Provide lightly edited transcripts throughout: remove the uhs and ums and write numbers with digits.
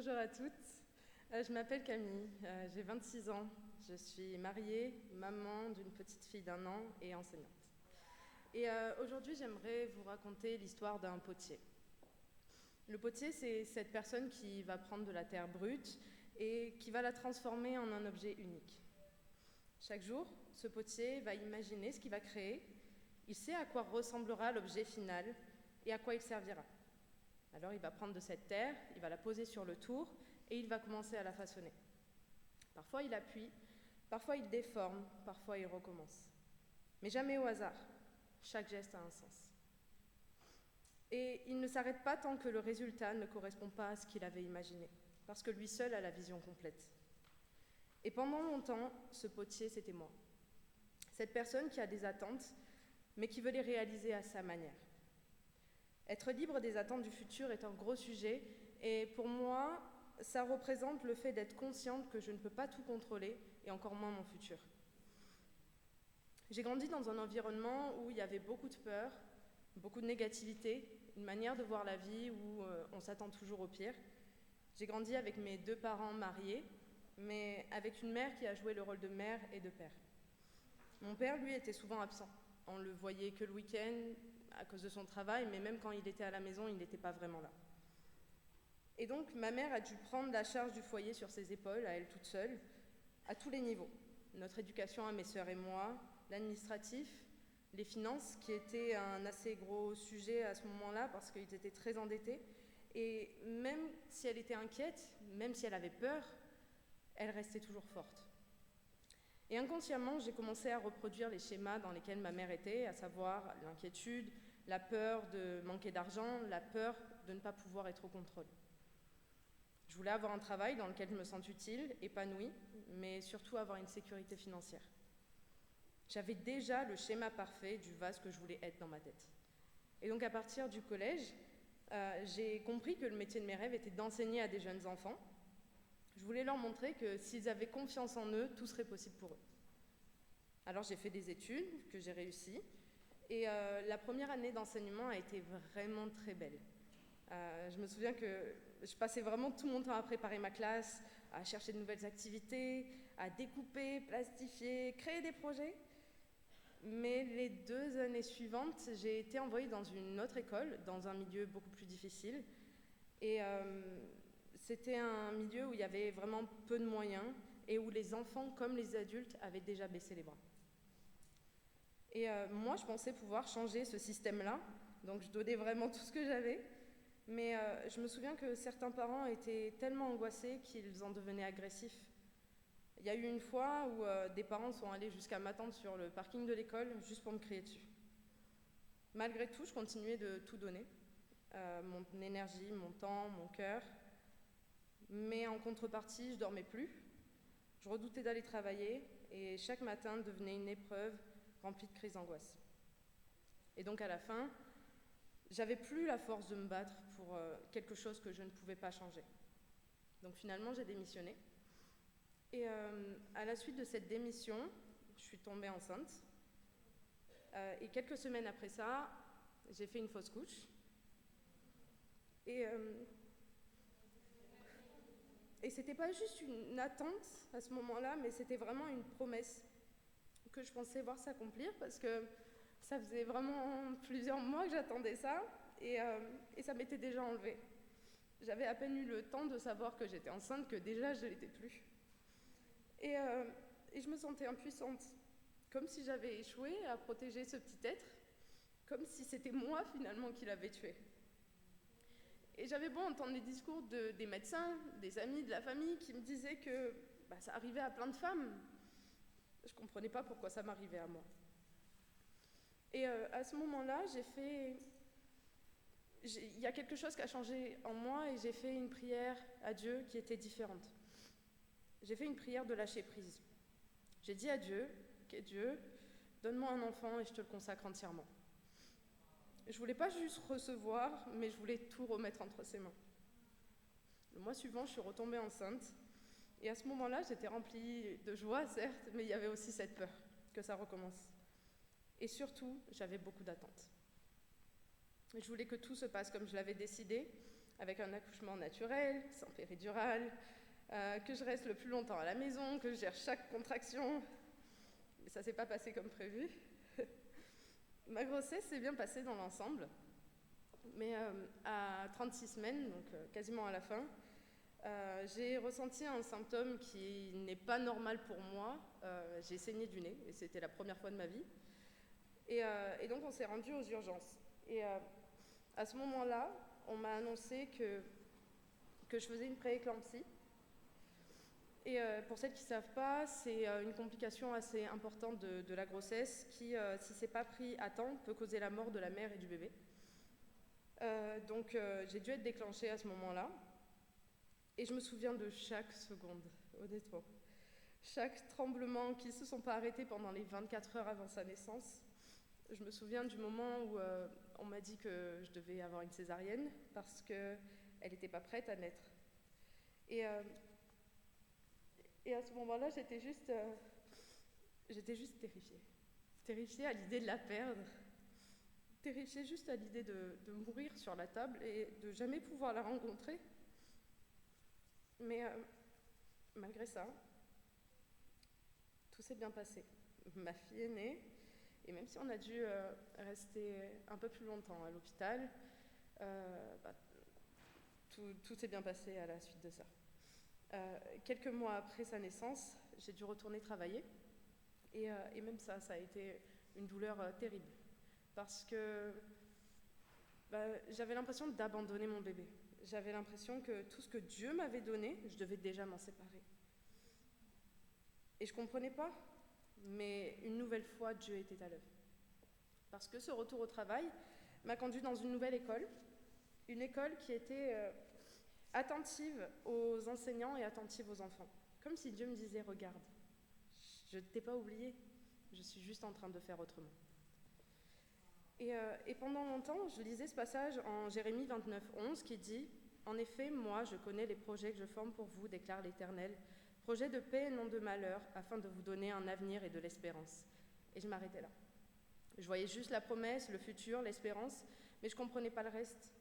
Bonjour à toutes, je m'appelle Camille, j'ai 26 ans, je suis mariée, maman d'une petite fille d'1 an et enseignante. Et aujourd'hui j'aimerais vous raconter l'histoire d'un potier. Le potier, c'est cette personne qui va prendre de la terre brute et qui va la transformer en un objet unique. Chaque jour, ce potier va imaginer ce qu'il va créer, il sait à quoi ressemblera l'objet final et à quoi il servira. Alors il va prendre de cette terre, il va la poser sur le tour et il va commencer à la façonner. Parfois il appuie, parfois il déforme, parfois il recommence. Mais jamais au hasard, chaque geste a un sens. Et il ne s'arrête pas tant que le résultat ne correspond pas à ce qu'il avait imaginé, parce que lui seul a la vision complète. Et pendant longtemps, ce potier, c'était moi. Cette personne qui a des attentes, mais qui veut les réaliser à sa manière. Être libre des attentes du futur est un gros sujet, et pour moi, ça représente le fait d'être consciente que je ne peux pas tout contrôler, et encore moins mon futur. J'ai grandi dans un environnement où il y avait beaucoup de peur, beaucoup de négativité, une manière de voir la vie où on s'attend toujours au pire. J'ai grandi avec mes 2 parents mariés, mais avec une mère qui a joué le rôle de mère et de père. Mon père, lui, était souvent absent. On le voyait que le week-end à cause de son travail, mais même quand il était à la maison, il n'était pas vraiment là. Et donc, ma mère a dû prendre la charge du foyer sur ses épaules, à elle toute seule, à tous les niveaux. Notre éducation à mes sœurs et moi, l'administratif, les finances, qui étaient un assez gros sujet à ce moment-là, parce qu'ils étaient très endettés. Et même si elle était inquiète, même si elle avait peur, elle restait toujours forte. Et inconsciemment, j'ai commencé à reproduire les schémas dans lesquels ma mère était, à savoir l'inquiétude, la peur de manquer d'argent, la peur de ne pas pouvoir être au contrôle. Je voulais avoir un travail dans lequel je me sente utile, épanouie, mais surtout avoir une sécurité financière. J'avais déjà le schéma parfait du vase que je voulais être dans ma tête. Et donc à partir du collège, j'ai compris que le métier de mes rêves était d'enseigner à des jeunes enfants. Je voulais leur montrer que s'ils avaient confiance en eux, tout serait possible pour eux. Alors j'ai fait des études, que j'ai réussi, et la première année d'enseignement a été vraiment très belle. Je me souviens que je passais vraiment tout mon temps à préparer ma classe, à chercher de nouvelles activités, à découper, plastifier, créer des projets. Mais les 2 années suivantes, j'ai été envoyée dans une autre école, dans un milieu beaucoup plus difficile. Et c'était un milieu où il y avait vraiment peu de moyens et où les enfants, comme les adultes, avaient déjà baissé les bras. Et moi, je pensais pouvoir changer ce système-là, donc je donnais vraiment tout ce que j'avais. Mais je me souviens que certains parents étaient tellement angoissés qu'ils en devenaient agressifs. Il y a eu une fois où des parents sont allés jusqu'à m'attendre sur le parking de l'école juste pour me crier dessus. Malgré tout, je continuais de tout donner, mon énergie, mon temps, mon cœur. Mais en contrepartie, je dormais plus. Je redoutais d'aller travailler et chaque matin devenait une épreuve remplie de crises d'angoisse. Et donc à la fin, j'avais plus la force de me battre pour quelque chose que je ne pouvais pas changer. Donc finalement, j'ai démissionné. Et à la suite de cette démission, je suis tombée enceinte. Et quelques semaines après ça, j'ai fait une fausse couche. Et c'était pas juste une attente à ce moment-là, mais c'était vraiment une promesse que je pensais voir s'accomplir parce que ça faisait vraiment plusieurs mois que j'attendais ça et ça m'était déjà enlevé. J'avais à peine eu le temps de savoir que j'étais enceinte que déjà je l'étais plus. Et je me sentais impuissante, comme si j'avais échoué à protéger ce petit être, comme si c'était moi finalement qui l'avais tué. Et j'avais beau entendre les discours des médecins, des amis, de la famille qui me disaient que ça arrivait à plein de femmes. Je ne comprenais pas pourquoi ça m'arrivait à moi. Et à ce moment-là, il y a quelque chose qui a changé en moi et j'ai fait une prière à Dieu qui était différente. J'ai fait une prière de lâcher prise. J'ai dit à Dieu, ok Dieu, donne-moi un enfant et je te le consacre entièrement. Je voulais pas juste recevoir, mais je voulais tout remettre entre ses mains. Le mois suivant, je suis retombée enceinte. Et à ce moment-là, j'étais remplie de joie, certes, mais il y avait aussi cette peur que ça recommence. Et surtout, j'avais beaucoup d'attentes. Je voulais que tout se passe comme je l'avais décidé, avec un accouchement naturel, sans péridurale, que je reste le plus longtemps à la maison, que je gère chaque contraction. Mais ça ne s'est pas passé comme prévu. Ma grossesse s'est bien passée dans l'ensemble, mais à 36 semaines, donc quasiment à la fin, j'ai ressenti un symptôme qui n'est pas normal pour moi. J'ai saigné du nez, et c'était la première fois de ma vie. Et donc on s'est rendu aux urgences. Et à ce moment-là, on m'a annoncé que je faisais une prééclampsie. Et pour celles qui ne savent pas, c'est une complication assez importante de la grossesse qui, si ce n'est pas pris à temps, peut causer la mort de la mère et du bébé. Donc j'ai dû être déclenchée à ce moment-là. Et je me souviens de chaque seconde, honnêtement. Chaque tremblement qui ne se sont pas arrêtés pendant les 24 heures avant sa naissance. Je me souviens du moment où on m'a dit que je devais avoir une césarienne parce qu'elle n'était pas prête à naître. Et à ce moment-là, j'étais juste terrifiée. Terrifiée à l'idée de la perdre. Terrifiée juste à l'idée de mourir sur la table et de jamais pouvoir la rencontrer. Mais malgré ça, tout s'est bien passé. Ma fille est née, et même si on a dû rester un peu plus longtemps à l'hôpital, tout s'est bien passé à la suite de ça. Quelques mois après sa naissance, j'ai dû retourner travailler, et même ça a été une douleur terrible, parce que j'avais l'impression d'abandonner mon bébé. J'avais l'impression que tout ce que Dieu m'avait donné, je devais déjà m'en séparer. Et je ne comprenais pas, mais une nouvelle fois, Dieu était à l'œuvre. Parce que ce retour au travail m'a conduit dans une nouvelle école, une école qui était attentive aux enseignants et attentive aux enfants. Comme si Dieu me disait, regarde, je ne t'ai pas oublié, je suis juste en train de faire autrement. Et pendant longtemps, je lisais ce passage en Jérémie 29, 11 qui dit « En effet, moi, je connais les projets que je forme pour vous, déclare l'Éternel, projets de paix et non de malheur, afin de vous donner un avenir et de l'espérance. » Et je m'arrêtais là. Je voyais juste la promesse, le futur, l'espérance, mais je ne comprenais pas le reste.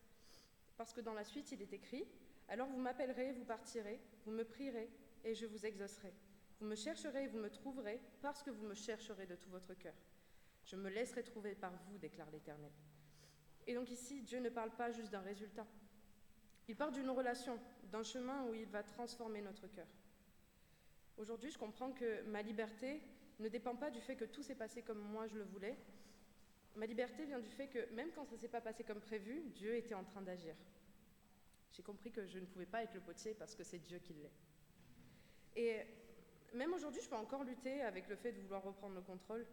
Parce que dans la suite, il est écrit « Alors vous m'appellerez, vous partirez, vous me prierez, et je vous exaucerai. Vous me chercherez et vous me trouverez, parce que vous me chercherez de tout votre cœur. Je me laisserai trouver par vous, déclare l'Éternel. » Et donc ici, Dieu ne parle pas juste d'un résultat. Il parle d'une relation, d'un chemin où il va transformer notre cœur. Aujourd'hui, je comprends que ma liberté ne dépend pas du fait que tout s'est passé comme moi je le voulais. Ma liberté vient du fait que même quand ça ne s'est pas passé comme prévu, Dieu était en train d'agir. J'ai compris que je ne pouvais pas être le potier parce que c'est Dieu qui l'est. Et même aujourd'hui, je peux encore lutter avec le fait de vouloir reprendre le contrôle.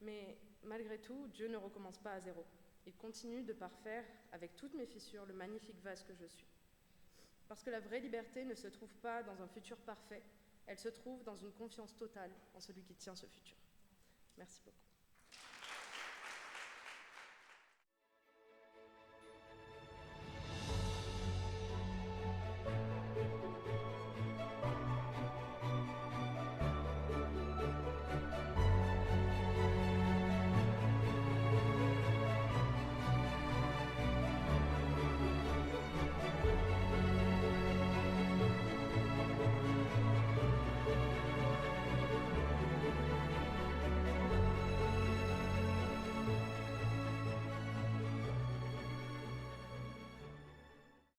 Mais malgré tout, Dieu ne recommence pas à zéro. Il continue de parfaire, avec toutes mes fissures, le magnifique vase que je suis. Parce que la vraie liberté ne se trouve pas dans un futur parfait, elle se trouve dans une confiance totale en celui qui tient ce futur. Merci beaucoup.